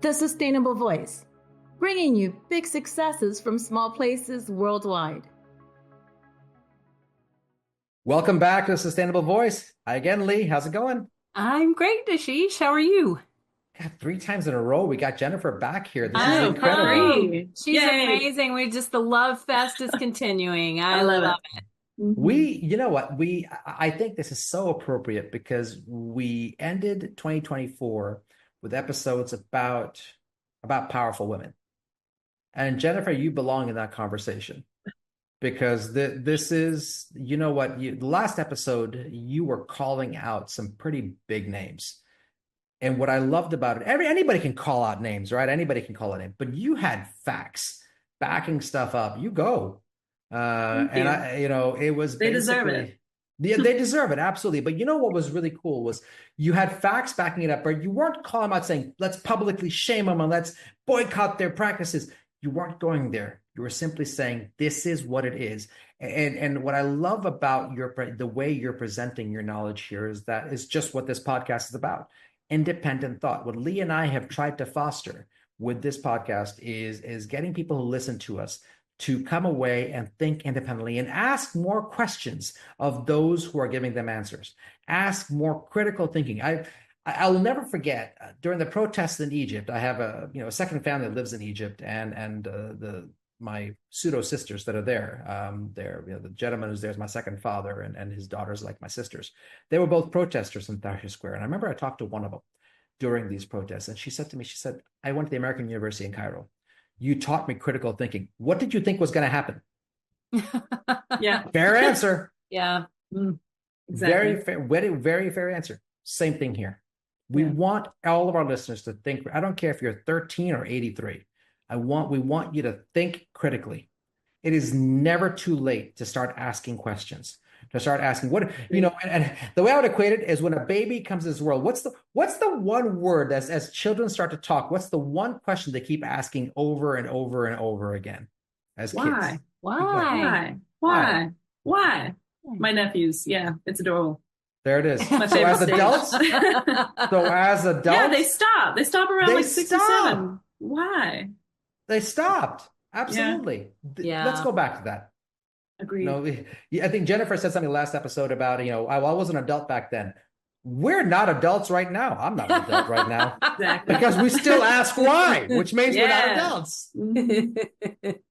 The Sustainable Voice, bringing you big successes from small places worldwide. Welcome back to the Sustainable Voice. Hi again, Leigh. How's it going? I'm great, Ashish. How are you? God, 3 times in a row, we got Jennifer back here. This I is incredible. know. She's amazing. The love fest is continuing. I love it. You know what? I think this is so appropriate because we ended 2024 with episodes about powerful women. And Jennifer, you belong in that conversation because this is, you know what? The last episode, you were calling out some pretty big names. And what I loved about it, anybody can call out names, right? Anybody can call it in, but you had facts backing stuff up. You go. It was they deserve it. Yeah, they deserve it. Absolutely. But you know what was really cool was you had facts backing it up, but you weren't calling them out saying, let's publicly shame them and let's boycott their practices. You weren't going there. You were simply saying, this is what it is. And what I love about the way you're presenting your knowledge here is that is just what this podcast is about. Independent thought. What Leigh and I have tried to foster with this podcast is getting people who listen to us to come away and think independently and ask more questions of those who are giving them answers. Ask more critical thinking. I'll never forget during the protests in Egypt. I have a second family that lives in Egypt, and my pseudo sisters that are there. The gentleman who's there is my second father, and his daughters like my sisters. They were both protesters in Tahrir Square, and I remember I talked to one of them during these protests, and she said to me, I went to the American University in Cairo. You taught me critical thinking. What did you think was going to happen? Yeah. Fair answer. Yeah. Exactly. Very fair answer. Same thing here. We want all of our listeners to think. I don't care if you're 13 or 83. We want you to think critically. It is never too late to start asking questions. To start asking and the way I would equate it is when a baby comes to this world, what's the one word as children start to talk, what's the one question they keep asking over and over and over again as kids? Why? My nephews, it's adorable. There it is. So as adults, they stop around 6 or 7. Why? They stopped. Absolutely. Yeah. Let's go back to that. Agreed. I think Jennifer said something last episode about, I was an adult back then. We're not adults right now. I'm not an adult right now. Exactly. Because we still ask why, which means we're not adults.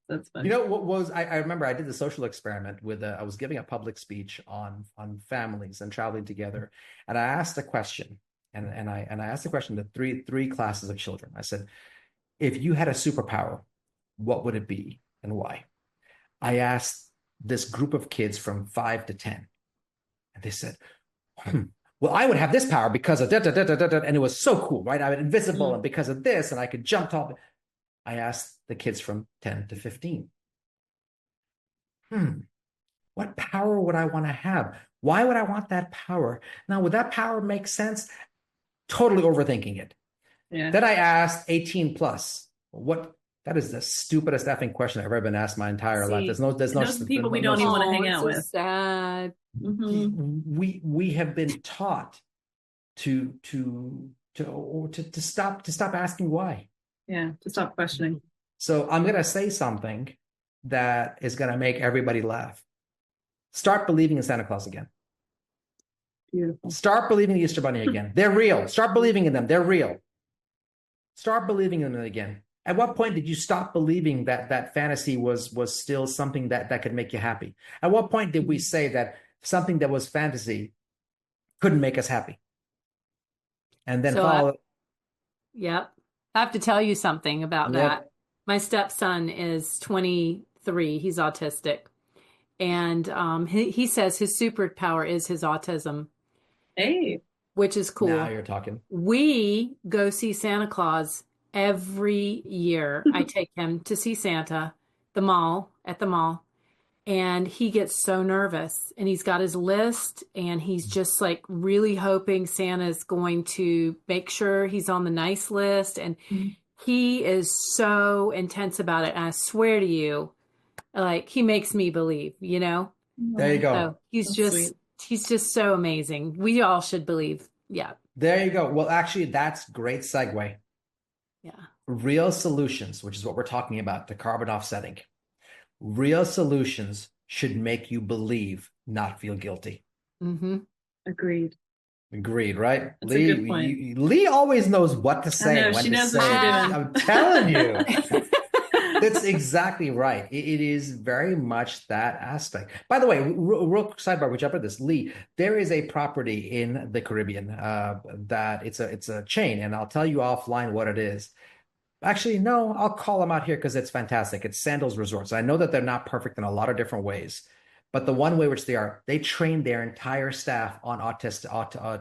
That's funny. I remember I did the social experiment with, I was giving a public speech on families and traveling together. And I asked a question, and I asked the question to three classes of children. I said, if you had a superpower, what would it be and why? I asked this group of kids from 5 to 10. And they said, well, I would have this power because of and it was so cool, right? I'm invisible and because of this, and I could jump tall. I asked the kids from 10 to 15. What power would I want to have? Why would I want that power? Now, would that power make sense? Totally overthinking it. Yeah. Then I asked 18 plus, that is the stupidest effing question I've ever been asked my entire life. There's no people we don't even want to hang out with. Sad. Mm-hmm. We have been taught to stop asking why. Yeah, to stop questioning. So I'm going to say something that is going to make everybody laugh. Start believing in Santa Claus again. Beautiful. Start believing in the Easter Bunny again. They're real. Start believing in them. They're real. Start believing in them again. At what point did you stop believing that fantasy was still something that could make you happy? At what point did we say that something that was fantasy couldn't make us happy? And then follow. Yep. I have to tell you something about that. My stepson is 23. He's autistic. And he says his superpower is his autism. Hey. Which is cool. Now you're talking. We go see Santa Claus every year. I take him to see Santa, at the mall, and he gets so nervous, and he's got his list, and he's just like really hoping Santa's going to make sure he's on the nice list. And he is so intense about it. And I swear to you, like, he makes me believe, There you go. So he's just so amazing. We all should believe. Yeah. There you go. Well, actually, that's great segue. Yeah. Real solutions, which is what we're talking about, to carbon offsetting. Real solutions should make you believe, not feel guilty. Mm-hmm. Agreed. Agreed, right? That's a good point. Leigh always knows what to say, I know, when she to knows say. what she's doing. I'm telling you. That's exactly right. It is very much that aspect. By the way, real sidebar, we jump at this. Leigh, there is a property in the Caribbean that it's a chain, and I'll tell you offline what it is. Actually, no, I'll call them out here because it's fantastic. It's Sandals Resorts. I know that they're not perfect in a lot of different ways, but the one way which they train their entire staff on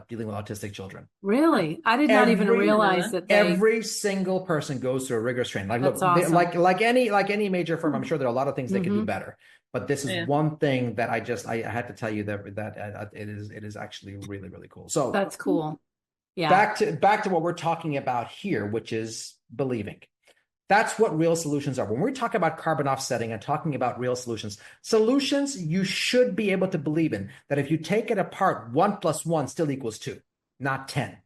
dealing with autistic children. Really? I did not even realize that every single person goes through a rigorous training. Like, That's look, awesome. like any major firm, I'm sure there are a lot of things they can do better. But this is one thing that I had to tell you that it is actually really, really cool. So that's cool. Yeah. Back to what we're talking about here, which is believing. That's what real solutions are. When we talk about carbon offsetting and talking about real solutions you should be able to believe in, that if you take it apart, 1 + 1 still equals 2, not 10,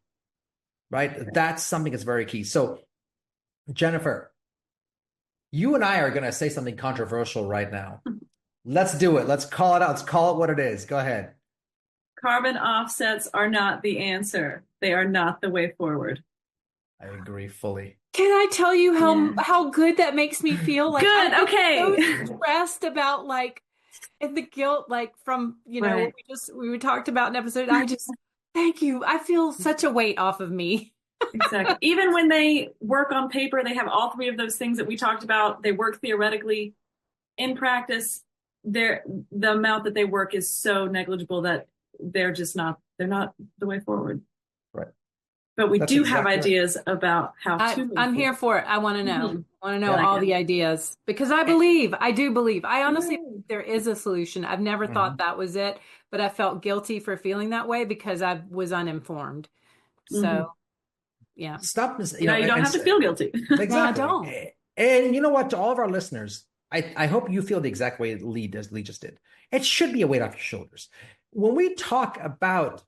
right? That's something that's very key. So, Jennifer, you and I are going to say something controversial right now. Let's do it. Let's call it out. Let's call it what it is. Go ahead. Carbon offsets are not the answer. They are not the way forward. I agree fully. Can I tell you how good that makes me feel? Like, good. Okay. So stressed about and the guilt, from right. we talked about in episode. I just thank you. I feel such a weight off of me. Exactly. Even when they work on paper, they have all three of those things that we talked about. They work theoretically. In practice, the amount that they work is so negligible that they're not the way forward. Right. But we do have ideas about how to. I'm here for it. I want to know. I want to know all the ideas because I do believe. I honestly think there is a solution. I've never thought that was it, but I felt guilty for feeling that way because I was uninformed. So, yeah. Stop this. You don't have to feel guilty. Exactly. No, I don't. And you know what? To all of our listeners, I hope you feel the exact way Leigh just did. It should be a weight off your shoulders. When we talk about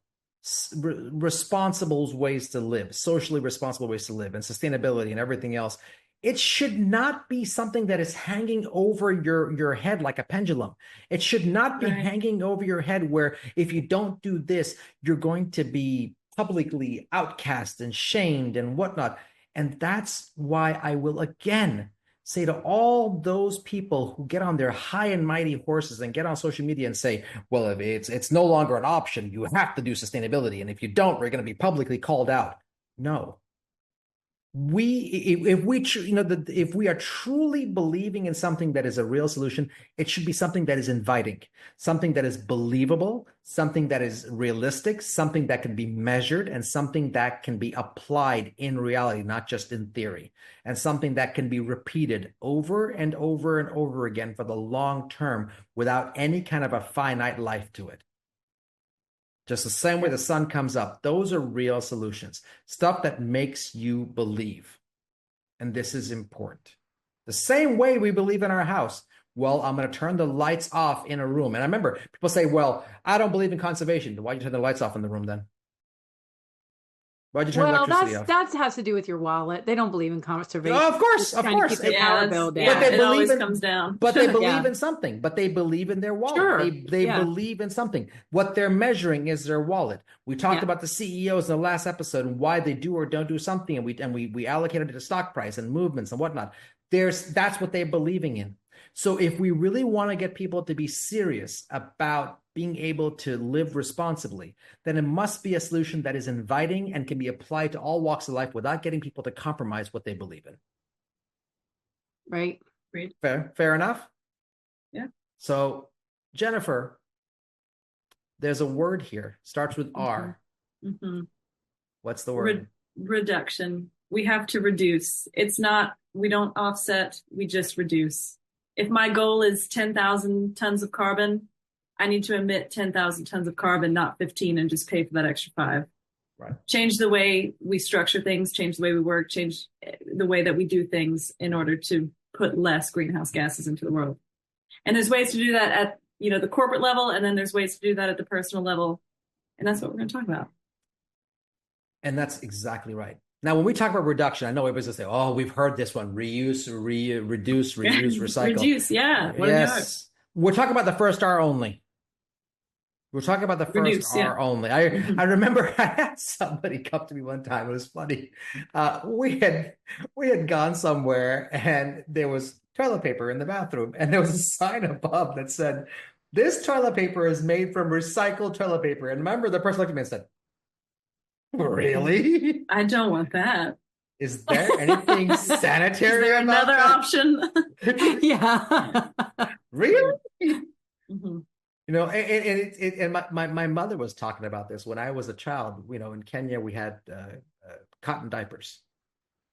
responsible ways to live, socially responsible ways to live, and sustainability and everything else, it should not be something that is hanging over your head like a pendulum. It should not be hanging over your head where if you don't do this, you're going to be publicly outcast and shamed and whatnot. And that's why I will again say to all those people who get on their high and mighty horses and get on social media and say, well, if it's no longer an option, you have to do sustainability. And if you don't, we're going to be publicly called out. No. If we are truly believing in something that is a real solution, it should be something that is inviting, something that is believable, something that is realistic, something that can be measured, and something that can be applied in reality, not just in theory, and something that can be repeated over and over and over again for the long term without any kind of a finite life to it. Just the same way the sun comes up. Those are real solutions. Stuff that makes you believe. And this is important. The same way we believe in our house. Well, I'm going to turn the lights off in a room. And I remember people say, well, I don't believe in conservation. Why'd you turn the lights off in the room then? Why'd you turn electricity off? That has to do with your wallet. They don't believe in conservation. Oh, of course. Power bill down. But it always comes down. But they believe in something. But they believe in their wallet. Sure. They believe in something. What they're measuring is their wallet. We talked about the CEOs in the last episode and why they do or don't do something, and we allocated it to stock price and movements and whatnot. That's what they're believing in. So if we really want to get people to be serious about being able to live responsibly, then it must be a solution that is inviting and can be applied to all walks of life without getting people to compromise what they believe in. Right. Fair enough? Yeah. So, Jennifer, there's a word here. Starts with R. Mm-hmm. What's the word? Reduction. We have to reduce. We don't offset, we just reduce. If my goal is 10,000 tons of carbon, I need to emit 10,000 tons of carbon, not 15, and just pay for that extra 5. Right. Change the way we structure things, change the way we work, change the way that we do things in order to put less greenhouse gases into the world. And there's ways to do that at the corporate level, and then there's ways to do that at the personal level. And that's what we're going to talk about. And that's exactly right. Now, when we talk about reduction, I know everybody's going to say, oh, we've heard this one, reduce, recycle. Reduce, yeah. Yes. We're talking about the first R only. We're talking about the first R only. I remember I had somebody come to me one time. It was funny. We had gone somewhere and there was toilet paper in the bathroom, and there was a sign above that said, "This toilet paper is made from recycled toilet paper." And remember, the person looked at me and said, "Really? I don't want that. Is there anything sanitary Is there about another that?" option? Yeah. Really? Mm-hmm. You know, and my mother was talking about this when I was a child. You know, in Kenya we had cotton diapers,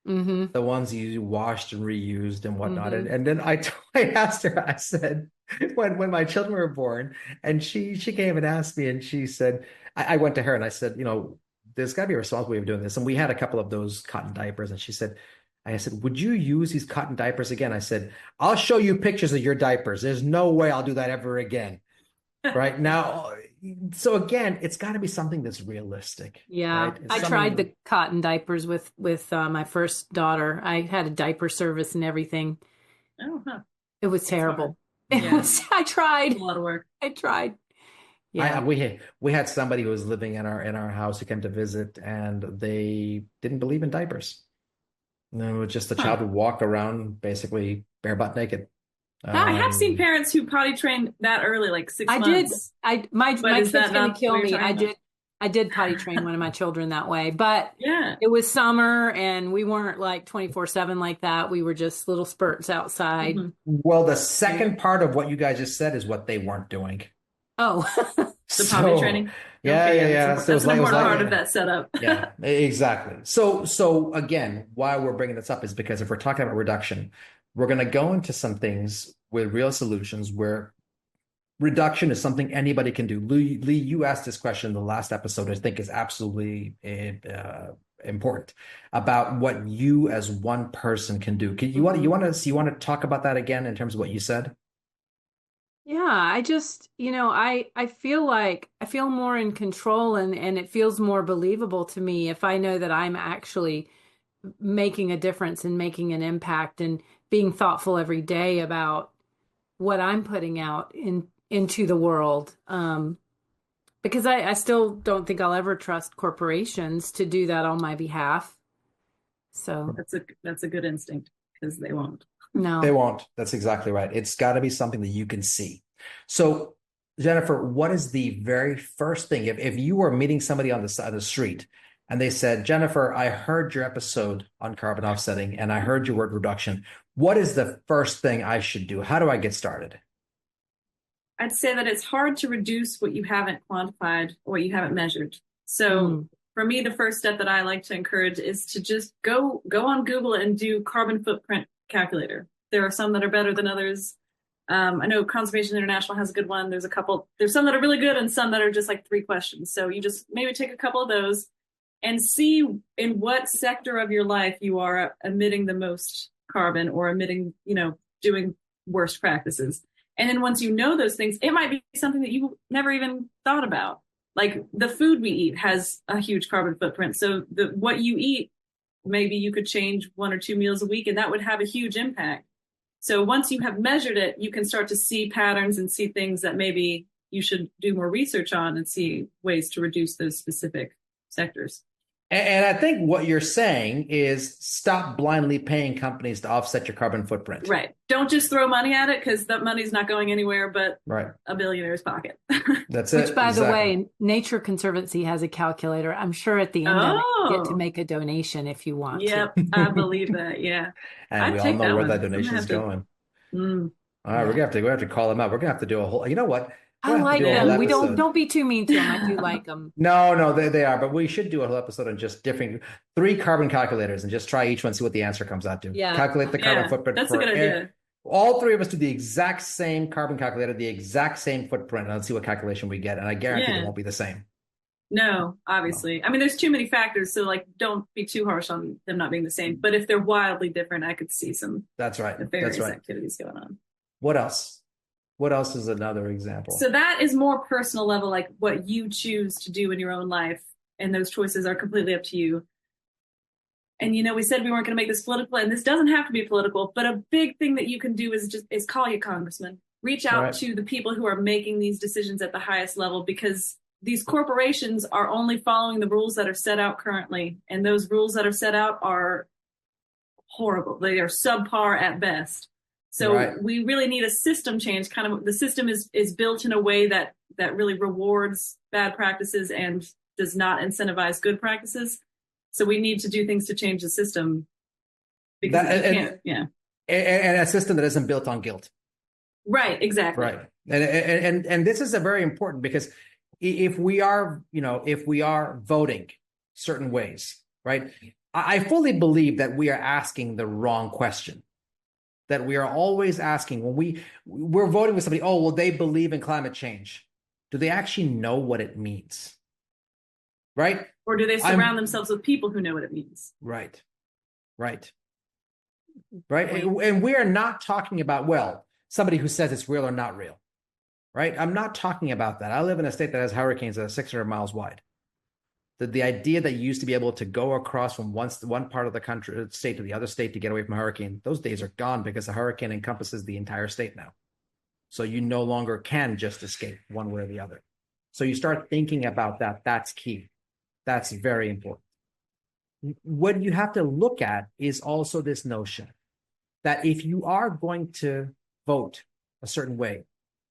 Mm-hmm. the ones you washed and reused and whatnot. Mm-hmm. And then I asked her, I said, when my children were born, and she came and asked me, and she said, I went to her and I said, you know, there's got to be a responsible way of doing this. And we had a couple of those cotton diapers, and she said, I said, would you use these cotton diapers again? I said, I'll show you pictures of your diapers. There's no way I'll do that ever again. Right now, so again, it's got to be something that's realistic. Yeah, right? I tried the cotton diapers with my first daughter. I had a diaper service and everything. Oh, huh. It was terrible. Yeah. I tried. A lot of work. I tried. Yeah. We had somebody who was living in our house who came to visit, and they didn't believe in diapers. And it was just the child would walk around basically bare butt naked. Now, I have seen parents who potty trained that early, like 6 months. My kid's gonna kill me. About? I did potty train one of my children that way, but Yeah. it was summer and we weren't like 24/7 like that. We were just little spurts outside. Mm-hmm. Well, the second part of what you guys just said is what they weren't doing. Oh, The potty training. Yeah, Okay, yeah. That's an important part of that setup. Yeah, exactly. So again, why we're bringing this up is because if we're talking about reduction, we're going to go into some things with real solutions where reduction is something anybody can do. Leigh, you asked this question in the last episode, I think is absolutely important, about what you as one person can do. You want to talk about that again in terms of what you said? yeah, I just, I feel more in control, and it feels more believable to me if I know that I'm actually making a difference and making an impact and being thoughtful every day about what I'm putting out into the world. Because I still don't think I'll ever trust corporations to do that on my behalf. So that's a good instinct, because they won't. No, they won't. That's exactly right. It's got to be something that you can see. So, Jennifer, what is the very first thing if you were meeting somebody on the side of the street and they said, Jennifer, I heard your episode on carbon offsetting and I heard your word reduction. What is the first thing I should do? How do I get started? I'd say that it's hard to reduce what you haven't quantified or what you haven't measured. So for me, the first step that I like to encourage is to just go on Google and do carbon footprint calculator. There are some that are better than others. I know Conservation International has a good one. There's some that are really good and some that are just like 3 questions. So you just maybe take a couple of those and see in what sector of your life you are emitting the most carbon or emitting, doing worst practices. And then once you know those things, it might be something that you never even thought about. Like the food we eat has a huge carbon footprint. So what you eat, maybe you could change 1 or 2 meals a week, and that would have a huge impact. So once you have measured it, you can start to see patterns and see things that maybe you should do more research on and see ways to reduce those specific sectors. And I think what you're saying is stop blindly paying companies to offset your carbon footprint. Right. Don't just throw money at it, because that money's not going anywhere but a billionaire's pocket. That's it. Which, by the way, Nature Conservancy has a calculator. I'm sure at the end of it, you get to make a donation if you want to. I believe that. Yeah. And we all know where that donation is going. All right, we're gonna have to call them out. We're gonna have to do a whole. You know what? I like them. We don't be too mean to them. I do like them. No, they are. But we should do a whole episode on just different 3 carbon calculators and just try each one, see what the answer comes out to. Yeah. Calculate the carbon footprint. That's a good idea. All 3 of us do the exact same carbon calculator, the exact same footprint, and let's see what calculation we get. And I guarantee it won't be the same. No, obviously. I mean, there's too many factors, so don't be too harsh on them not being the same. But if they're wildly different, I could see some nefarious activities going on. What else? What else is another example? So that is more personal level, like what you choose to do in your own life. And those choices are completely up to you. And, we said we weren't going to make this political, and this doesn't have to be political, but a big thing that you can do is call your congressman, reach out Right. to the people who are making these decisions at the highest level, because these corporations are only following the rules that are set out currently. And those rules that are set out are horrible. They are subpar at best. So Right. we really need a system change. Kind of the system is built in a way that really rewards bad practices and does not incentivize good practices. So we need to do things to change the system, because And a system that isn't built on guilt. Right, exactly. Right. And this is a very important, because if we are voting certain ways, right? I fully believe that we are asking the wrong question. That we are always asking when we're voting with somebody, oh, well, they believe in climate change. Do they actually know what it means? Right? Or do they surround themselves with people who know what it means? Right. And we are not talking about, well, somebody who says it's real or not real, right? I'm not talking about that. I live in a state that has hurricanes that are 600 miles wide. The idea that you used to be able to go across from one part of the country, state to the other state to get away from a hurricane, those days are gone, because the hurricane encompasses the entire state now. So you no longer can just escape one way or the other. So you start thinking about that. That's key. That's very important. What you have to look at is also this notion that if you are going to vote a certain way,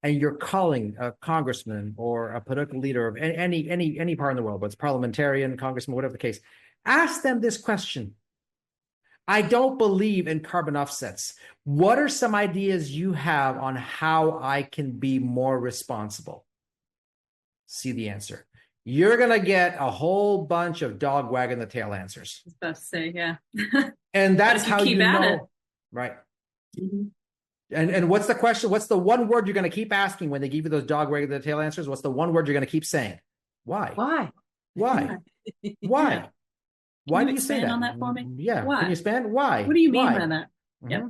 and you're calling a congressman or a political leader of any part in the world, whether it's parliamentarian, congressman, whatever the case, ask them this question. I don't believe in carbon offsets. What are some ideas you have on how I can be more responsible? See the answer. You're going to get a whole bunch of dog wagging the tail answers. I was about to say, yeah. And that's how you know. It. Right. Mm-hmm. And what's the question? What's the one word you're going to keep asking when they give you those dog wagging the tail answers? What's the one word you're going to keep saying? Why? Why? Why? Why? Why do you say that? On that for me? Yeah. Why? Can you expand? Why? What do you mean Why? by that? Mm-hmm. Yeah.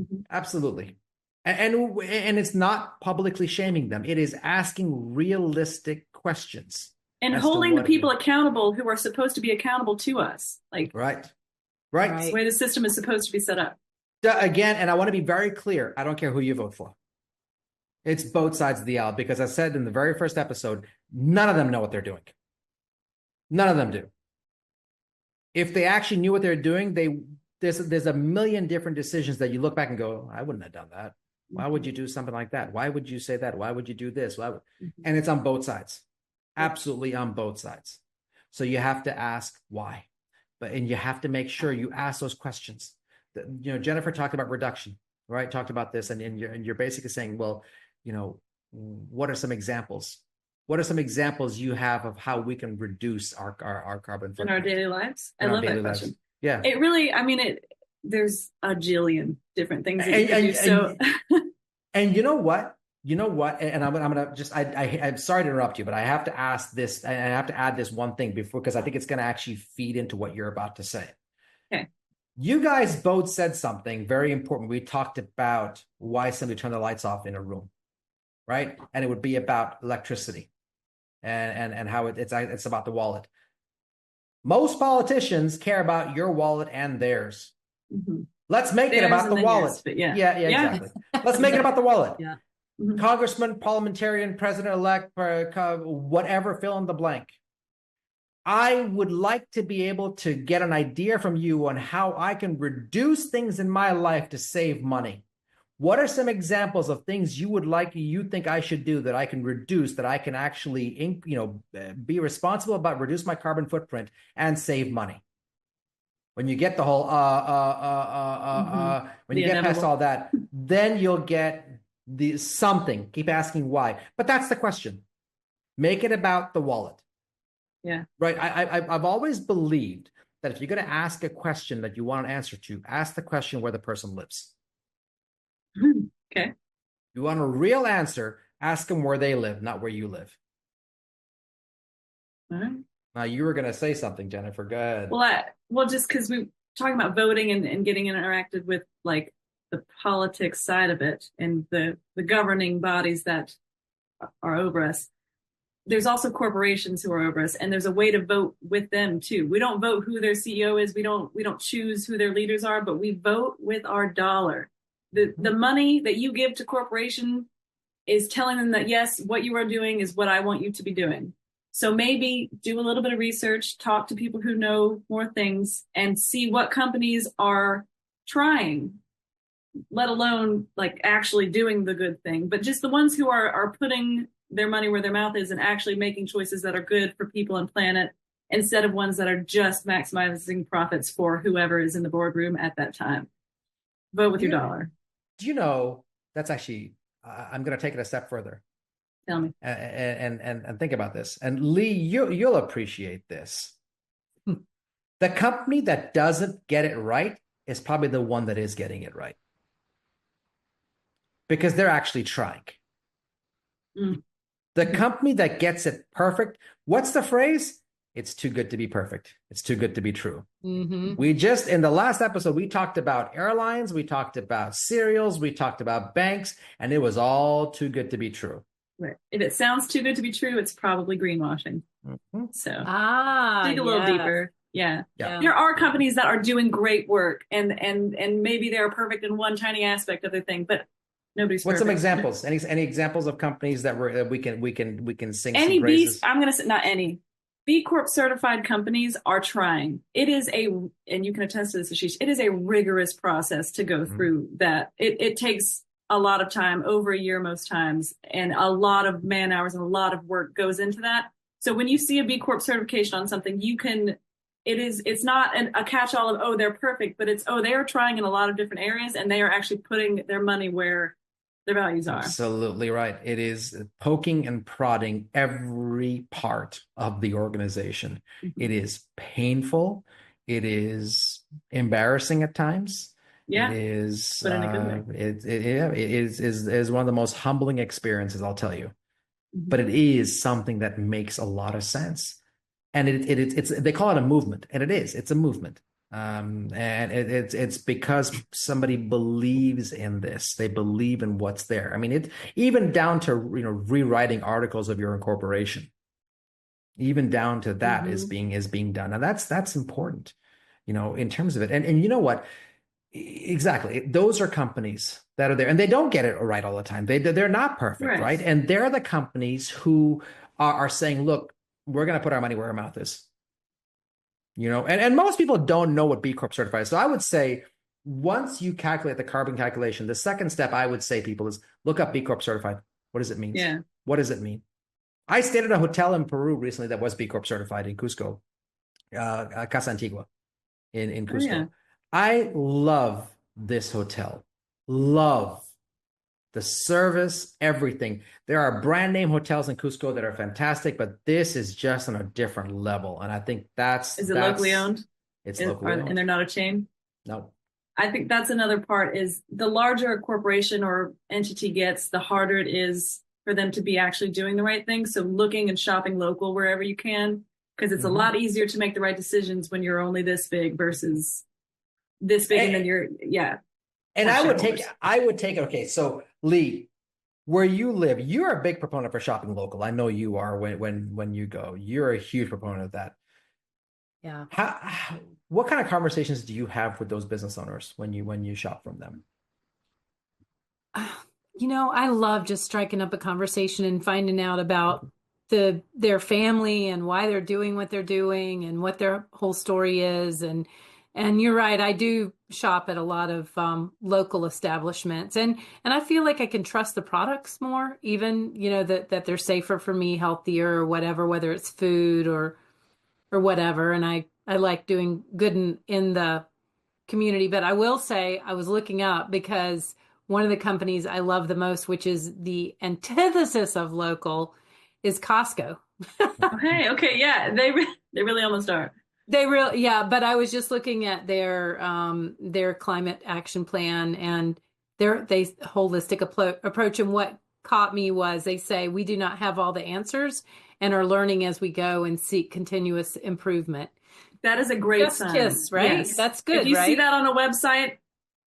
Mm-hmm. Absolutely. And it's not publicly shaming them. It is asking realistic questions. And holding the people accountable who are supposed to be accountable to us. Right. That's the way the system is supposed to be set up. Again, and I want to be very clear, I don't care who you vote for. It's both sides of the aisle, because I said in the very first episode, none of them know what they're doing. None of them do. If they actually knew what they're doing, there's a million different decisions that you look back and go, I wouldn't have done that. Why would you do something like that? Why would you say that? Why would you do this? And it's on both sides. Absolutely on both sides. So you have to ask why. And you have to make sure you ask those questions. Jennifer talked about reduction, right? Talked about this, and you're basically saying, well, what are some examples? What are some examples you have of how we can reduce our carbon footprint in our daily lives? I love that question. Lives. Yeah, it really. I mean, there's a jillion different things that you can do. So, and you know what? And I'm gonna just I'm sorry to interrupt you, but I have to ask this, and I have to add this one thing before, because I think it's going to actually feed into what you're about to say. Okay. You guys both said something very important. We talked about why somebody turned the lights off in a room, right? And it would be about electricity, and how it's about the wallet. Most politicians care about your wallet and theirs. Mm-hmm. Let's make it about the wallet. Yes, yeah, exactly. Let's make it about the wallet. Yeah. Mm-hmm. Congressman, parliamentarian, president-elect, whatever, fill in the blank. I would like to be able to get an idea from you on how I can reduce things in my life to save money. What are some examples of things you think I should do that I can reduce, that I can actually, be responsible about, reduce my carbon footprint and save money? When you get the whole, when you get past all that, then you'll get something. Keep asking why. But that's the question. Make it about the wallet. Yeah. Right. I've always believed that if you're going to ask a question that you want an answer to, ask the question where the person lives. Okay. You want a real answer, ask them where they live, not where you live. All right. Now, you were going to say something, Jennifer. Go ahead. Well, just because we're talking about voting and getting interacted with the politics side of it and the governing bodies that are over us. there's also corporations who are over us, and there's a way to vote with them too. We don't vote who their CEO is. We don't choose who their leaders are, but we vote with our dollar. The money that you give to corporation is telling them that, yes, what you are doing is what I want you to be doing. So maybe do a little bit of research, talk to people who know more things, and see what companies are trying, let alone like actually doing the good thing, but just the ones who are putting their money where their mouth is and actually making choices that are good for people and planet, instead of ones that are just maximizing profits for whoever is in the boardroom at that time. Vote with your dollar. Do you know, that's actually, I'm going to take it a step further. Tell me. And think about this. And Leigh, you'll appreciate this. The company that doesn't get it right is probably the one that is getting it right, because they're actually trying. The company that gets it perfect, what's the phrase? It's too good to be perfect. It's too good to be true. We just, in the last episode, we talked about airlines, we talked about cereals, we talked about banks, and it was all too good to be true. Right. If it sounds too good to be true, it's probably greenwashing. So dig a little deeper. Yeah. There are companies that are doing great work, and maybe they're perfect in one tiny aspect of their thing, but nobody's What's perfect. some examples? Any examples of companies that we can sing Any some praises? I'm going to say not any. B Corp certified companies are trying. It is and you can attest to this, Ashish, it is a rigorous process to go through that. It takes a lot of time, over a year most times, and a lot of man hours and a lot of work goes into that. So when you see a B Corp certification on something, it's not a catch-all of, oh, they're perfect, but it's, oh, they are trying in a lot of different areas, and they are actually putting their money where their values are. Absolutely right. It is poking and prodding every part of the organization. It is painful. It is embarrassing at times. Yeah. It is, but in a good way. it is one of the most humbling experiences, I'll tell you. But it is something that makes a lot of sense. And it's they call it a movement, and it's a movement. And it's because somebody believes in this. They believe in what's there. I mean, it even down to rewriting articles of your incorporation, even down to that is being done. And that's important, in terms of it. And you know what? Exactly. Those are companies that are there, and they don't get it right all the time. They're not perfect, right? And they're the companies who are saying, look, we're going to put our money where our mouth is. And most people don't know what B Corp certified is. So I would say, once you calculate the carbon calculation, the second step I would say people is look up B Corp certified. What does it mean? Yeah. What does it mean? I stayed at a hotel in Peru recently that was B Corp certified in Cusco, Casa Antigua in Cusco. Yeah. I love this hotel. Love the service, everything. There are brand name hotels in Cusco that are fantastic, but this is just on a different level. And I think Is it locally owned? It's locally owned. And they're not a chain? No. I think that's another part, is the larger a corporation or entity gets, the harder it is for them to be actually doing the right thing. So looking and shopping local wherever you can, because it's a lot easier to make the right decisions when you're only this big versus this big, and then you're, And I would take, okay, so Leigh, where you live, you're a big proponent for shopping local. I know you are when you go. You're a huge proponent of that. Yeah. What kind of conversations do you have with those business owners when you shop from them? I love just striking up a conversation and finding out about their family and why they're doing what they're doing and what their whole story is. And you're right, I do shop at a lot of local establishments, and I feel like I can trust the products more, even that they're safer for me, healthier, or whatever, whether it's food or whatever. And I like doing good in the community. But I will say, I was looking up, because one of the companies I love the most, which is the antithesis of local, is Costco. Okay, yeah, they really almost are. But I was just looking at their climate action plan and their holistic approach. And what caught me was they say, we do not have all the answers and are learning as we go and seek continuous improvement. That is a great sign. Kiss, right? Yes. That's good, If you right? see that on a website,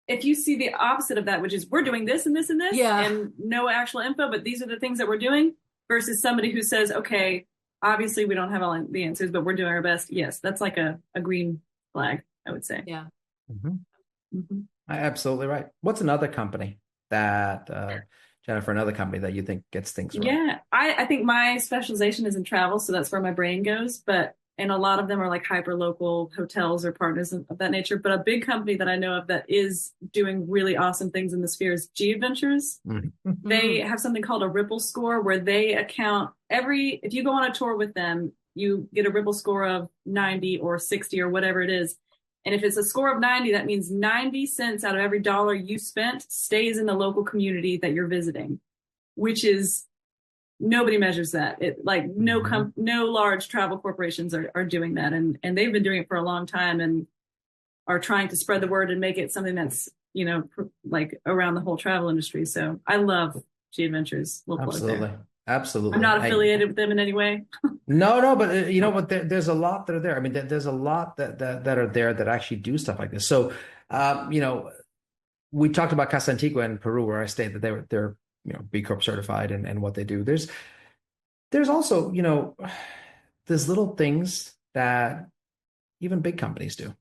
if you see the opposite of that, which is we're doing this and this and this, and no actual info, but these are the things that we're doing, versus somebody who says, okay, obviously we don't have all the answers, but we're doing our best. Yes, that's like a green flag, I would say. Yeah. Absolutely right. What's another company that, Jennifer, another company that you think gets things right? Yeah, I think my specialization is in travel, so that's where my brain goes. And a lot of them are like hyper local hotels or partners of that nature. But a big company that I know of that is doing really awesome things in the sphere is G Adventures. They have something called a Ripple score where they account if you go on a tour with them, you get a Ripple score of 90 or 60 or whatever it is. And if it's a score of 90, that means 90 cents out of every dollar you spent stays in the local community that you're visiting, which is nobody measures that. No large travel corporations are doing that. And they've been doing it for a long time and are trying to spread the word and make it something that's, like around the whole travel industry. So I love G Adventures. Absolutely. I'm not affiliated with them in any way. No, but there's a lot that are there. I mean, there's a lot that are there that actually do stuff like this. So, we talked about Casa Antigua in Peru, where I stayed, that they're B Corp certified and what they do. There's also, there's little things that even big companies do.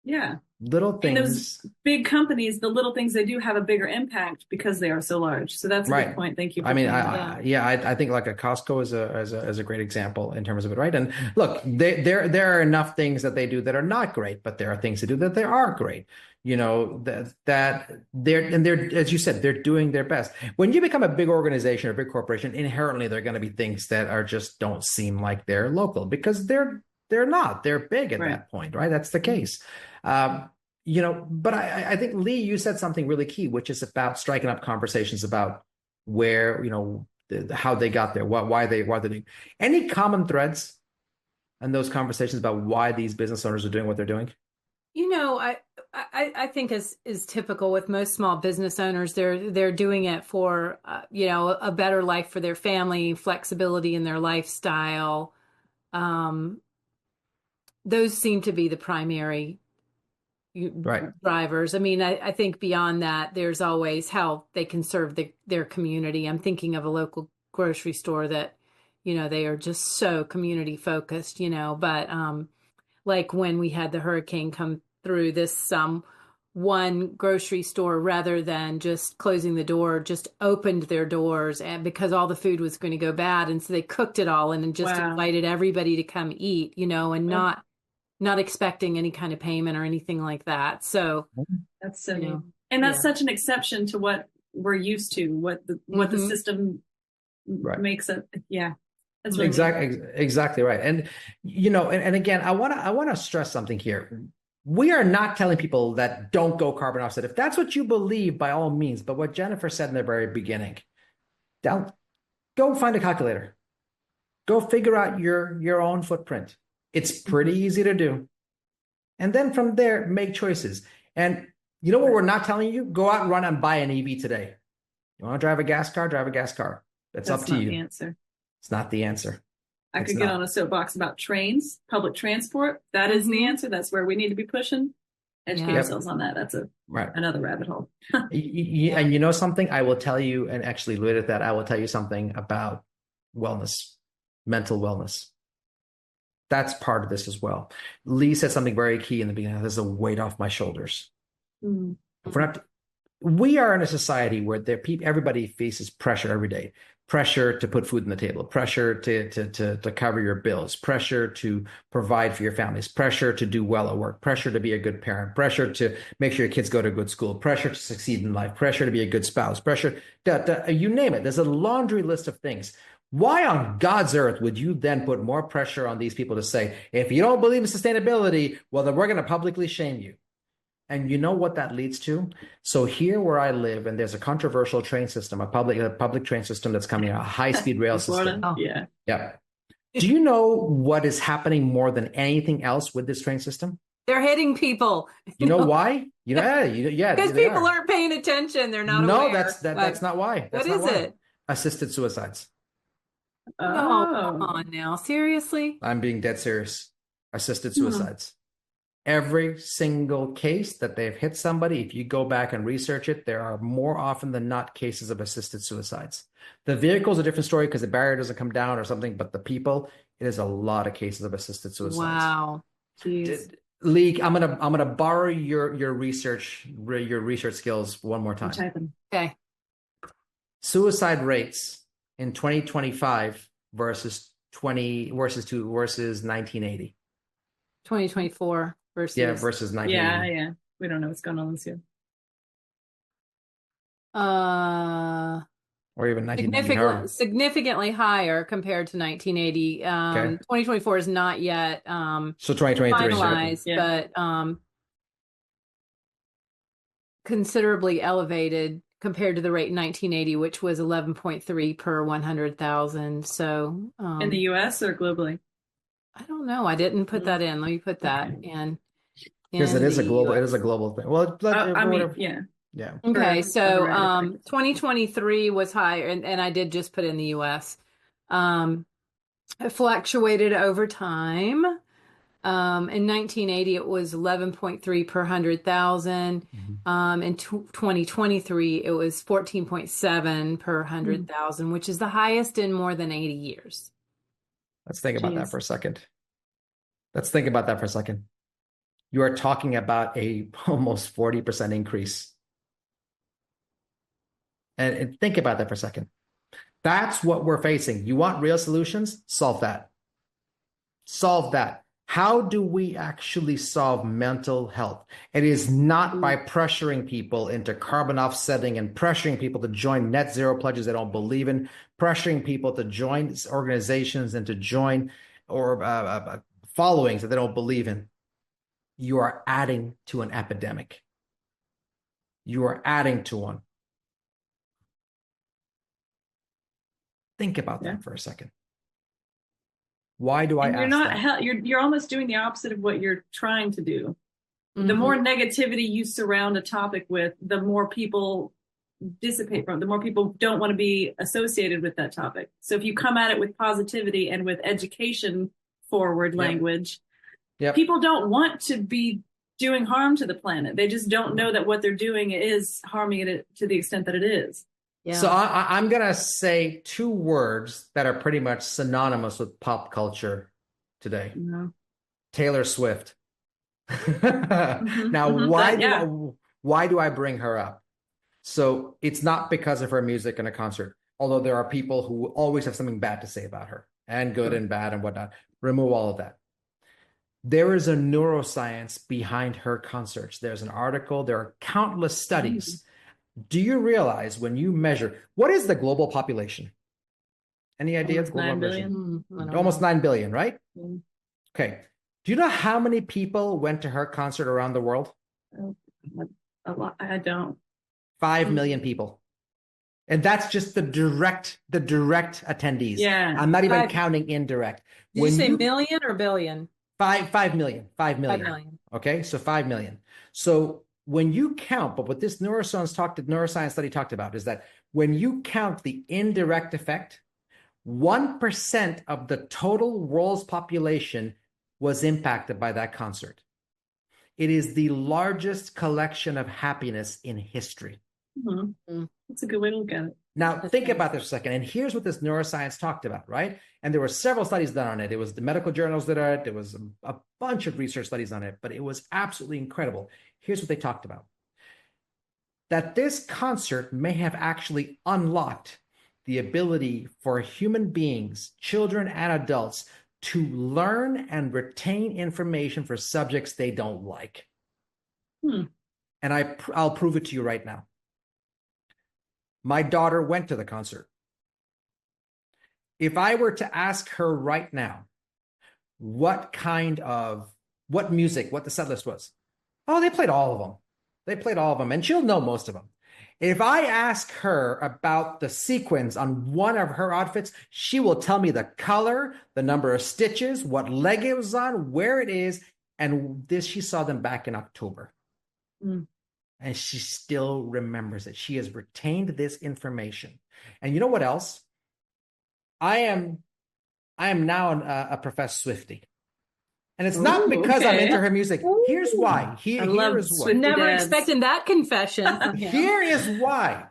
Yeah. Little things. And those big companies, the little things they do have a bigger impact because they are so large. So that's a good point. Thank you. I mean, I think like a Costco is a great example in terms of it, right? And look, there are enough things that they do that are not great, but there are things to do that they are great. That they're, as you said, they're doing their best. When you become a big organization or a big corporation, inherently there are going to be things that are just don't seem like they're local because they're not. They're big at that point, right? That's the case. But I think, Leigh, you said something really key, which is about striking up conversations about where, how they got there, why they doing. Any common threads in those conversations about why these business owners are doing what they're doing? I think is typical with most small business owners. They're doing it for a better life for their family, flexibility in their lifestyle. Those seem to be the primary drivers. I mean, I think beyond that, there's always how they can serve their community. I'm thinking of a local grocery store that, they are just so community focused, but like when we had the hurricane come through, this one grocery store, rather than just closing the door, just opened their doors, and because all the food was going to go bad. And so they cooked it all and just invited everybody to come eat, and not expecting any kind of payment or anything like that. So that's so neat. And that's such an exception to what we're used to, what the system makes it. Yeah. That's really exactly right. And and again, I want to stress something here. We are not telling people that don't go carbon offset. If that's what you believe, by all means. But what Jennifer said in the very beginning, go find a calculator. Go figure out your own footprint. It's pretty easy to do. And then from there, make choices. And you know what we're not telling you? Go out and run and buy an EV today. You want to drive a gas car? Drive a gas car. That's up to you. The answer. It's not the answer. I could get on a soapbox about trains, public transport. That is the answer. That's where we need to be pushing. Educate ourselves on that. That's another rabbit hole. And you know something? I will tell you, and actually related to that, I will tell you something about wellness, mental wellness. That's part of this as well. Leigh said something very key in the beginning. There's a weight off my shoulders. We are in a society where everybody faces pressure every day. Pressure to put food on the table, pressure to cover your bills, pressure to provide for your families, pressure to do well at work, pressure to be a good parent, pressure to make sure your kids go to a good school, pressure to succeed in life, pressure to be a good spouse, pressure, you name it. There's a laundry list of things. Why on God's earth would you then put more pressure on these people to say, if you don't believe in sustainability, well, then we're going to publicly shame you? And you know what that leads to? So here where I live, and there's a controversial train system, a public train system that's coming out, a high-speed rail system. Yeah. Do you know what is happening more than anything else with this train system? They're hitting people. You know why? Because people aren't paying attention. They're not aware. No, that's not why. What is it? Assisted suicides. Oh, come on now. Seriously? I'm being dead serious. Assisted suicides. Every single case that they've hit somebody, if you go back and research it, there are more often than not cases of assisted suicides. The vehicle's a different story because the barrier doesn't come down or something, but the people, it is a lot of cases of assisted suicides. Wow. Jeez. Leigh, I'm gonna borrow your research skills one more time. Okay. Suicide rates in 2025 versus 1980. 2024 versus versus 1980. Yeah. We don't know what's going on this year. Or even 1990. Significantly higher compared to 1980. 2024 is not yet so 2023 finalized, but considerably elevated compared to the rate in 1980, which was 11.3 per 100,000. So in the U.S. or globally? I don't know. I didn't put that in. Let me put that in. Because it is a global thing. Well, yeah. Okay, so 2023 was higher, and I did just put in the U.S. It fluctuated over time. In 1980, it was 11.3 per 100,000. In 2023, it was 14.7 per 100,000, which is the highest in more than 80 years. Let's think about that for a second. You are talking about a almost 40% increase. And think about that for a second. That's what we're facing. You want real solutions? Solve that. How do we actually solve mental health? It is not by pressuring people into carbon offsetting and pressuring people to join net zero pledges they don't believe in, pressuring people to join organizations and to join or followings that they don't believe in. You are adding to an epidemic. You are adding to one. Think about that for a second. Why do I ask that? You're almost doing the opposite of what you're trying to do. The more negativity you surround a topic with, the more people dissipate from it, the more people don't want to be associated with that topic. So if you come at it with positivity and with education forward language, people don't want to be doing harm to the planet. They just don't know that what they're doing is harming it to the extent that it is. Yeah. So I'm going to say two words that are pretty much synonymous with pop culture today. Taylor Swift. Now, why do I bring her up? So it's not because of her music in a concert, although there are people who always have something bad to say about her, and good and bad and whatnot. Remove all of that. There is a neuroscience behind her concerts. There's an article. There are countless studies. Do you realize when you measure, what is the global population? Any idea? Almost 9 billion. Almost 9 billion, right? Mm. Okay. Do you know how many people went to her concert around the world? A lot. I don't. 5 million people. And that's just the direct attendees. Yeah. I'm not even counting indirect. Did you say million or billion? 5 million. 5 million. 5 million. Okay. So 5 million. So when you count, but what this neuroscience study talked about is that when you count the indirect effect, 1% of the total world's population was impacted by that concert. It is the largest collection of happiness in history. That's a good way to look at it. Now, think about this for a second. And here's what this neuroscience talked about, right? And there were several studies done on it. It was the medical journals that it. There was a bunch of research studies on it, but it was absolutely incredible. Here's what they talked about. That this concert may have actually unlocked the ability for human beings, children and adults, to learn and retain information for subjects they don't like. And I'll prove it to you right now. My daughter went to the concert. If I were to ask her right now, what music, what the set list was, they played all of them. They played all of them, and she'll know most of them. If I ask her about the sequins on one of her outfits, she will tell me the color, the number of stitches, what leg it was on, where it is, and she saw them back in October. And she still remembers it. She has retained this information. And you know what else? I am now a professed Swiftie. And it's not because I'm into her music. Here's why. I love Swiftie Never dads. expecting that confession from him. Here is why.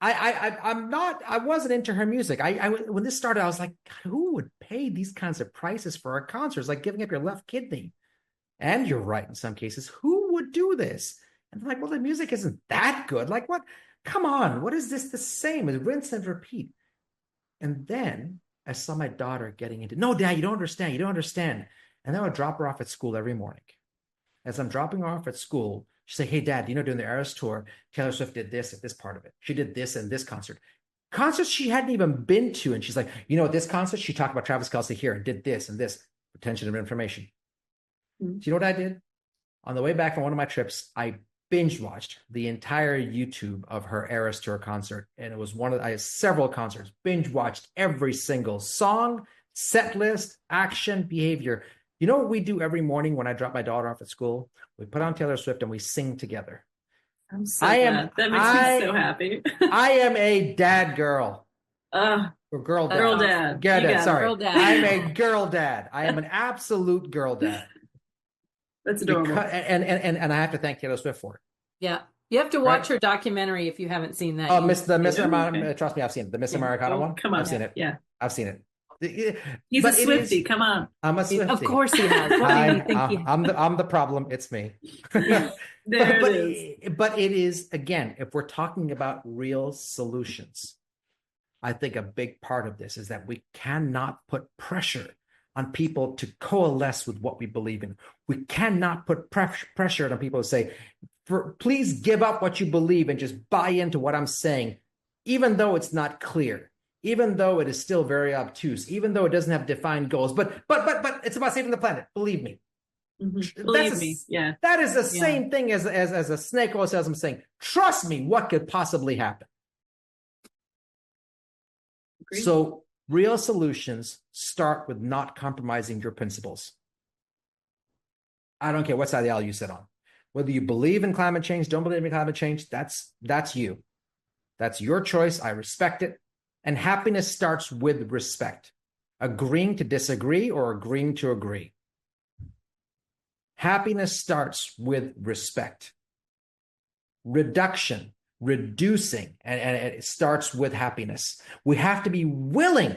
I wasn't into her music. When this started, I was like, God, who would pay these kinds of prices for a concert? It's like giving up your left kidney. And you're right in some cases. Who would do this? And I'm like, well, the music isn't that good. Like, what? Come on. What is this the same as rinse and repeat? And then I saw my daughter getting into, no, Dad, you don't understand. You don't understand. And then I would drop her off at school every morning. As I'm dropping her off at school, she'd say, hey, Dad, during the Eras tour, Taylor Swift did this at this part of it. She did this and this concert. Concerts she hadn't even been to. And she's like, at this concert, she talked about Travis Kelce here and did this and this. Retention of information. Do you know what I did? On the way back from one of my trips, I binge watched the entire YouTube of her Eras Tour concert. And it was I had several concerts, binge watched every single song, set list, action, behavior. You know what we do every morning when I drop my daughter off at school? We put on Taylor Swift and we sing together. I'm so glad. That makes me so happy. I am a dad girl. Or girl dad. Girl dad. Girl dad. Sorry. Girl dad. I'm a girl dad. I am an absolute girl dad. That's adorable. And I have to thank Taylor Swift for it. Yeah. You have to watch her documentary if you haven't seen that. Oh, Miss Americana. Trust me, I've seen it. The Miss Americana one. Come on. I've seen it. Yeah. I've seen it. He's a Swiftie. Come on. I'm a Swiftie. Of course he has. What do you think he has? I'm the problem. It's me. There it is. But it is, again, if we're talking about real solutions, I think a big part of this is that we cannot put pressure on people to coalesce with what we believe in. We cannot put pressure on people to say, please give up what you believe and just buy into what I'm saying, even though it's not clear, even though it is still very obtuse, even though it doesn't have defined goals. But it's about saving the planet. Believe me. Mm-hmm. Believe me. Yeah. That is the same thing as a snake oil salesman saying, trust me, what could possibly happen? Agreed. So real solutions start with not compromising your principles. I don't care what side of the aisle you sit on. Whether you believe in climate change, don't believe in climate change, that's you. That's your choice. I respect it. And happiness starts with respect. Agreeing to disagree or agreeing to agree. Happiness starts with respect. Reducing, and it starts with happiness. We have to be willing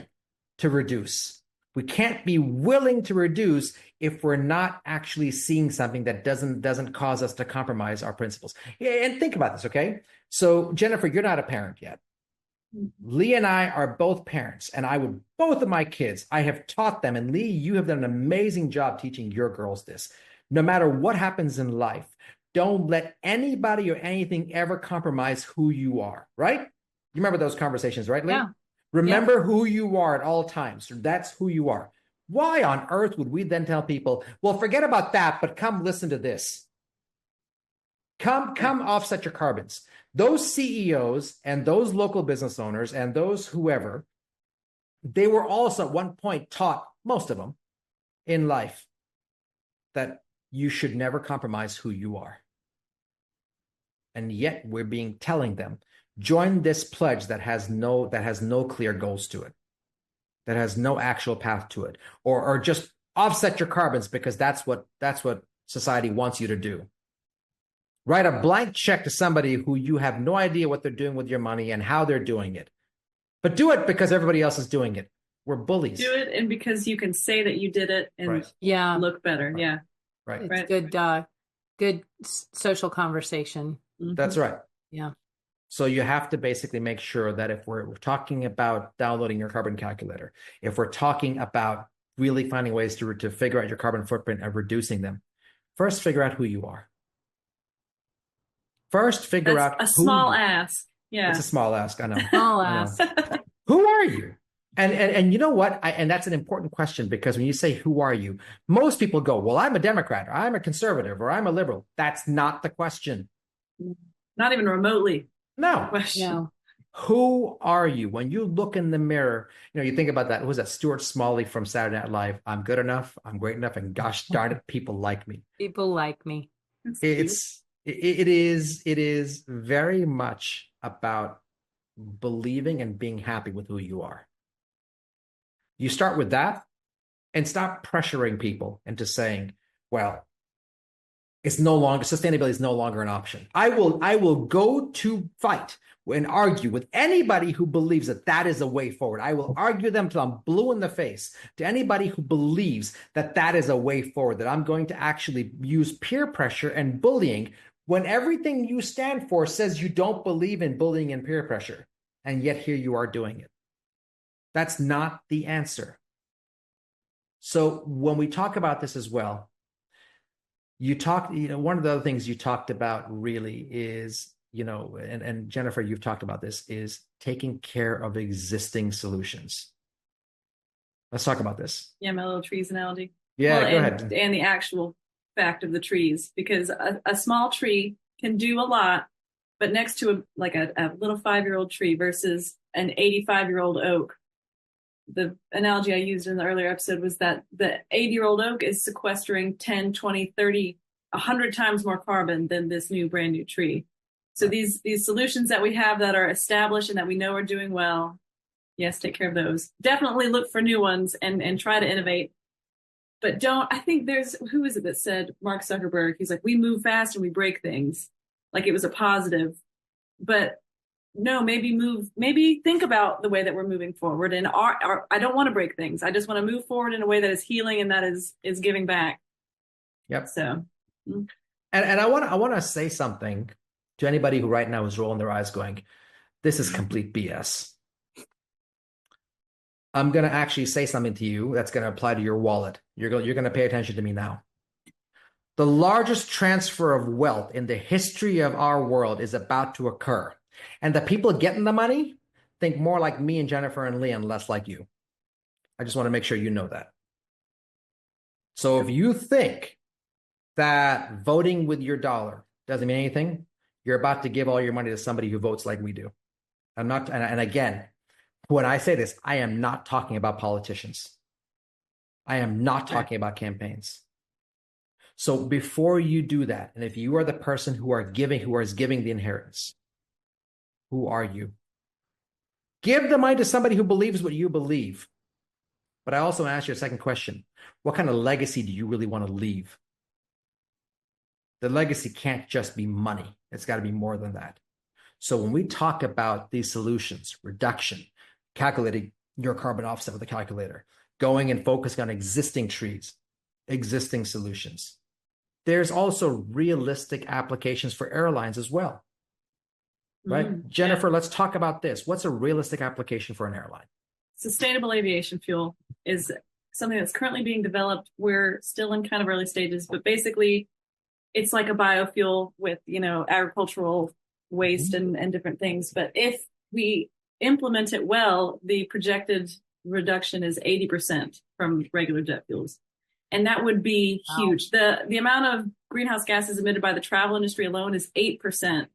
to reduce. We can't be willing to reduce if we're not actually seeing something that doesn't cause us to compromise our principles. And think about this, okay? So, Jennifer, you're not a parent yet. Leigh and I are both parents, and both of my kids, I have taught them, and Leigh, you have done an amazing job teaching your girls this. No matter what happens in life, don't let anybody or anything ever compromise who you are, right? You remember those conversations, right, Leigh? Yeah. Remember who you are at all times. That's who you are. Why on earth would we then tell people, well, forget about that, but come listen to this? Come offset your carbons. Those CEOs and those local business owners and those whoever, they were also at one point taught, most of them, in life, that you should never compromise who you are. And yet we're telling them, join this pledge that has no clear goals to it, that has no actual path to it, or just offset your carbons because that's what society wants you to do. Write a blank check to somebody who you have no idea what they're doing with your money and how they're doing it. But do it because everybody else is doing it. We're bullies. Do it, and because you can say that you did it and look better. Right. Yeah. Right. It's good social conversation. Mm-hmm. That's right. Yeah. So you have to basically make sure that if we're talking about downloading your carbon calculator, if we're talking about really finding ways to figure out your carbon footprint and reducing them, first figure out who you are. First figure That's out a small ask. Yeah. It's a small ask, I know. Small ask. Who are you? And you know what? And that's an important question, because when you say, who are you? Most people go, well, I'm a Democrat, or I'm a conservative, or I'm a liberal. That's not the question. Not even remotely. No. Question. No. Who are you? When you look in the mirror, you think about that. Who was that? Stuart Smalley from Saturday Night Live. I'm good enough. I'm great enough. And gosh darn it, people like me. People like me. It is very much about believing and being happy with who you are. You start with that, and stop pressuring people into saying, well, it's no longer, sustainability is no longer an option. I will go to fight and argue with anybody who believes that that is a way forward. I will argue them till I'm blue in the face to anybody who believes that that is a way forward, that I'm going to actually use peer pressure and bullying when everything you stand for says you don't believe in bullying and peer pressure. And yet here you are doing it. That's not the answer. So when we talk about this as well, one of the other things you talked about really is, and Jennifer, you've talked about this, is taking care of existing solutions. Let's talk about this. Yeah, my little trees analogy. Yeah, go ahead. And the actual fact of the trees, because a small tree can do a lot, but next to a little 5-year-old tree versus an 85-year-old oak, the analogy I used in the earlier episode was that the 80-year-old oak is sequestering 10, 20, 30, 100 times more carbon than this new brand new tree. So these solutions that we have that are established and that we know are doing well, yes, take care of those. Definitely look for new ones and try to innovate. But I think who is it that said, Mark Zuckerberg, he's like, we move fast and we break things. Like it was a positive. But no, maybe think about the way that we're moving forward. And I don't want to break things. I just want to move forward in a way that is healing and that is giving back. Yep. So, and I want to say something to anybody who right now is rolling their eyes going, this is complete BS. I'm going to actually say something to you that's going to apply to your wallet. You're going to pay attention to me now. The largest transfer of wealth in the history of our world is about to occur. And the people getting the money think more like me and Jennifer and Leigh and less like you. I just want to make sure you know that. So if you think that voting with your dollar doesn't mean anything, you're about to give all your money to somebody who votes like we do. And again, when I say this, I am not talking about politicians. I am not talking about campaigns. So before you do that, and if you are the person who is giving the inheritance, who are you? Give the money to somebody who believes what you believe. But I also ask you a second question. What kind of legacy do you really want to leave? The legacy can't just be money. It's got to be more than that. So when we talk about these solutions, reduction, calculating your carbon offset with a calculator, going and focusing on existing trees, existing solutions, there's also realistic applications for airlines as well. Right? Jennifer, let's talk about this. What's a realistic application for an airline? Sustainable aviation fuel is something that's currently being developed. We're still in kind of early stages, but basically it's like a biofuel with, agricultural waste and different things. But if we implement it well, the projected reduction is 80% from regular jet fuels. And that would be huge. The amount of greenhouse gases emitted by the travel industry alone is 8%.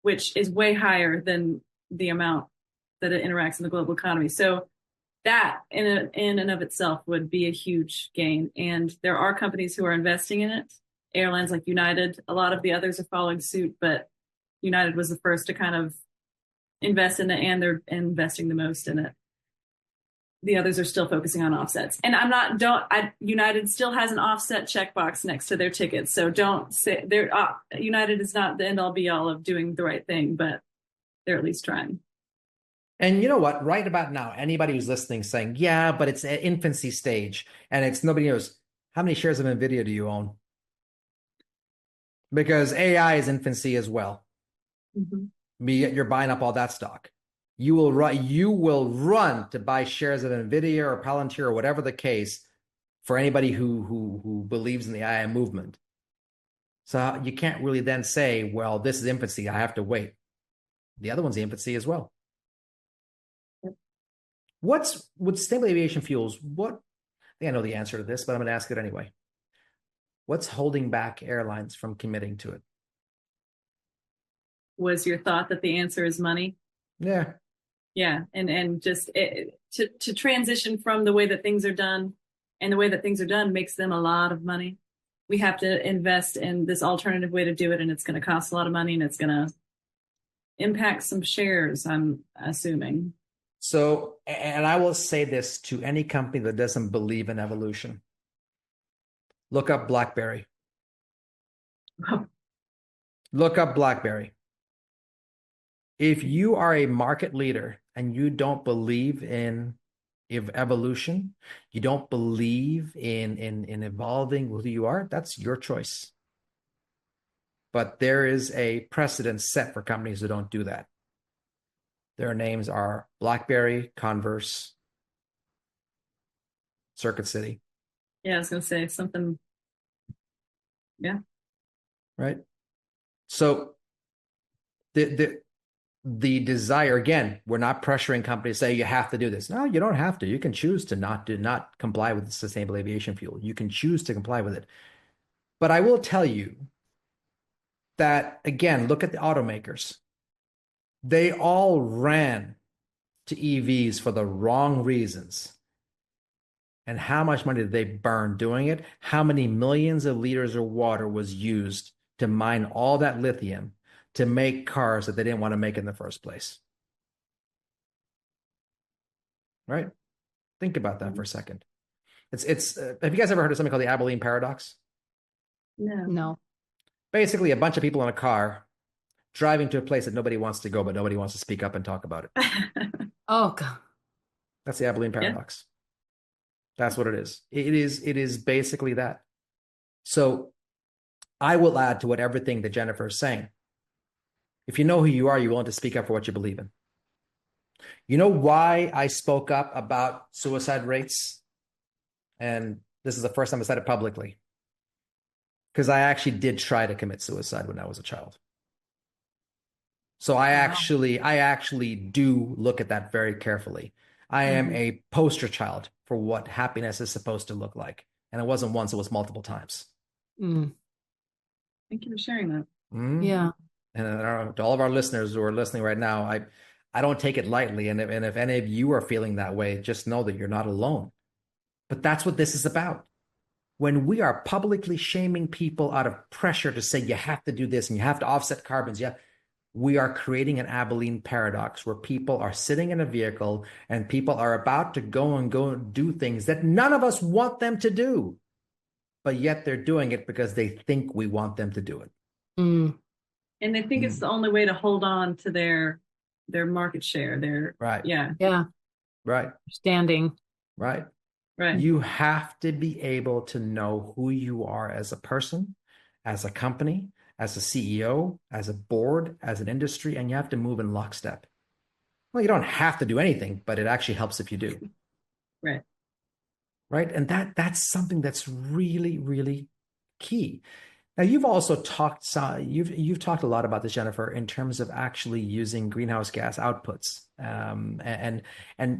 Which is way higher than the amount that it interacts in the global economy. So that in and of itself would be a huge gain. And there are companies who are investing in it. Airlines like United, a lot of the others are following suit, but United was the first to kind of invest in it, and they're investing the most in it. The others are still focusing on offsets. And United still has an offset checkbox next to their tickets. So don't say United is not the end all be all of doing the right thing, but they're at least trying. And you know what? Right about now, anybody who's listening saying, yeah, but it's an infancy stage and nobody knows. How many shares of NVIDIA do you own? Because AI is infancy as well. Mm-hmm. You're buying up all that stock. You will run to buy shares of NVIDIA or Palantir or whatever the case for anybody who believes in the AI movement. So you can't really then say, well, this is infancy, I have to wait. The other one's the infancy as well. What's with sustainable aviation fuels? I think I know the answer to this, but I'm going to ask it anyway. What's holding back airlines from committing to it? Was your thought that the answer is money? Yeah. Yeah. And just to transition from the way that things are done, and the way that things are done makes them a lot of money. We have to invest in this alternative way to do it, and it's going to cost a lot of money, and it's going to impact some shares, I'm assuming. So, and I will say this to any company that doesn't believe in evolution. Look up BlackBerry. Look up BlackBerry. If you are a market leader and you don't believe in evolution, you don't believe in evolving who you are, that's your choice. But there is a precedent set for companies who don't do that. Their names are BlackBerry, Converse, Circuit City. Yeah, I was going to say something. Yeah. Right. So the desire, again, we're not pressuring companies to say you have to do this. No, you don't have to. You can choose to not comply with the sustainable aviation fuel. You can choose to comply with it. But I will tell you that, again, look at the automakers. They all ran to EVs for the wrong reasons. And how much money did they burn doing it? How many millions of liters of water was used to mine all that lithium to make cars that they didn't want to make in the first place? Right? Think about that for a second. It's have you guys ever heard of something called the Abilene paradox? No. Basically, a bunch of people in a car driving to a place that nobody wants to go, but nobody wants to speak up and talk about it. Oh, God. That's the Abilene paradox. That's what it is. It is basically that. So I will add to everything that Jennifer is saying. If you know who you are, you're willing to speak up for what you believe in. You know why I spoke up about suicide rates? And this is the first time I said it publicly. Because I actually did try to commit suicide when I was a child. So I actually do look at that very carefully. I am a poster child for what happiness is supposed to look like. And it wasn't once, it was multiple times. Thank you for sharing that. Yeah. And to all of our listeners who are listening right now, I don't take it lightly. And if any of you are feeling that way, just know that you're not alone. But that's what this is about. When we are publicly shaming people out of pressure to say you have to do this and you have to offset carbons, we are creating an Abilene paradox where people are sitting in a vehicle and people are about to go and do things that none of us want them to do, but yet they're doing it because they think we want them to do it. And they think it's the only way to hold on to their market share. Right. Yeah. Right. Standing. Right. Right. You have to be able to know who you are as a person, as a company, as a CEO, as a board, as an industry, and you have to move in lockstep. Well, you don't have to do anything, but it actually helps if you do. Right. Right. And that's something that's really, really key. Now, you've also talked, you've talked a lot about this, Jennifer, in terms of actually using greenhouse gas outputs and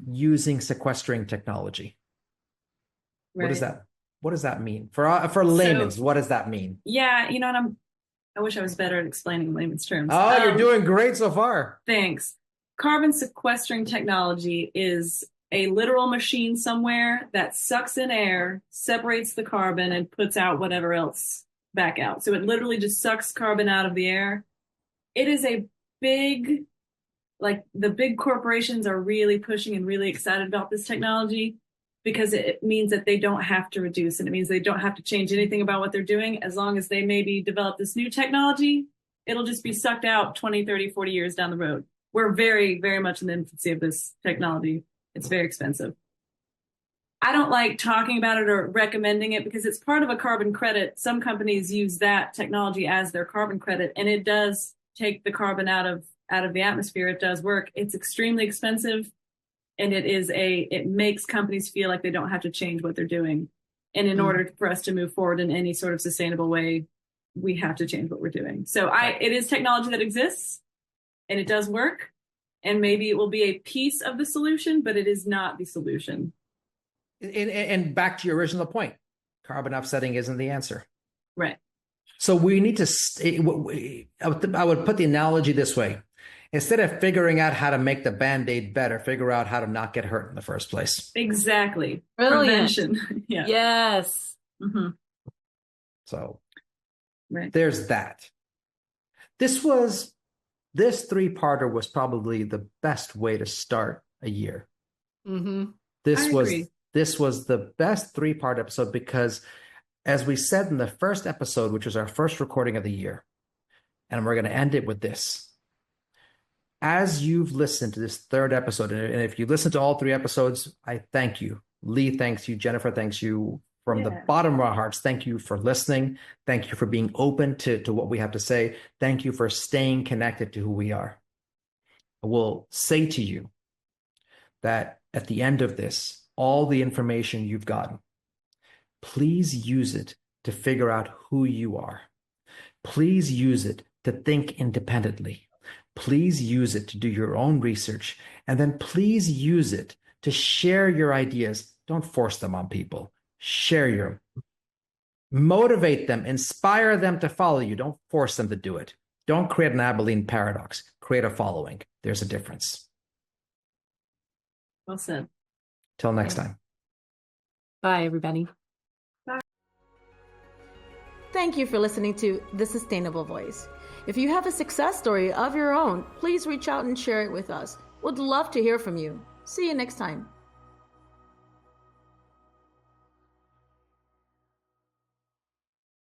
using sequestering technology. Right. What does that mean for layman's? What does that mean? Yeah, you know what, I wish I was better at explaining layman's terms. Oh, you're doing great so far. Thanks. Carbon sequestering technology is a literal machine somewhere that sucks in air, separates the carbon, and puts out whatever else back out. So it literally just sucks carbon out of the air. It is a big, like the big corporations are really pushing and really excited about this technology because it means that they don't have to reduce, and it means they don't have to change anything about what they're doing. As long as they maybe develop this new technology, it'll just be sucked out 20, 30, 40 years down the road. We're very, very much in the infancy of this technology. It's very expensive. I don't like talking about it or recommending it because it's part of a carbon credit. Some companies use that technology as their carbon credit, and it does take the carbon out of the atmosphere. It does work. It's extremely expensive, and it makes companies feel like they don't have to change what they're doing. And in order for us to move forward in any sort of sustainable way, we have to change what we're doing. So it is technology that exists, and it does work, and maybe it will be a piece of the solution, but it is not the solution. And back to your original point, carbon offsetting isn't the answer. Right. So we need to, I would put the analogy this way. Instead of figuring out how to make the Band-Aid better, figure out how to not get hurt in the first place. Exactly. Brilliant. Prevention. Yeah. Yes. Mm-hmm. So right. There's that. This three-parter was probably the best way to start a year. Mm-hmm. This I was agree. this was the best 3-part episode because, as we said in the first episode, which was our first recording of the year, and we're going to end it with this. As you've listened to this 3rd episode, and if you listen to all 3 episodes, I thank you. Leigh thanks you. Jennifer thanks you. From the bottom of our hearts, thank you for listening. Thank you for being open to what we have to say. Thank you for staying connected to who we are. I will say to you that at the end of this, all the information you've gotten, please use it to figure out who you are. Please use it to think independently. Please use it to do your own research. And then please use it to share your ideas. Don't force them on people. Share your, motivate them, inspire them to follow you. Don't force them to do it. Don't create an Abilene paradox. Create a following. There's a difference. Well said. Till next time. Bye, everybody. Thank you for listening to The Sustainable Voice. If you have a success story of your own, please reach out and share it with us. Would love to hear from you. See you next time.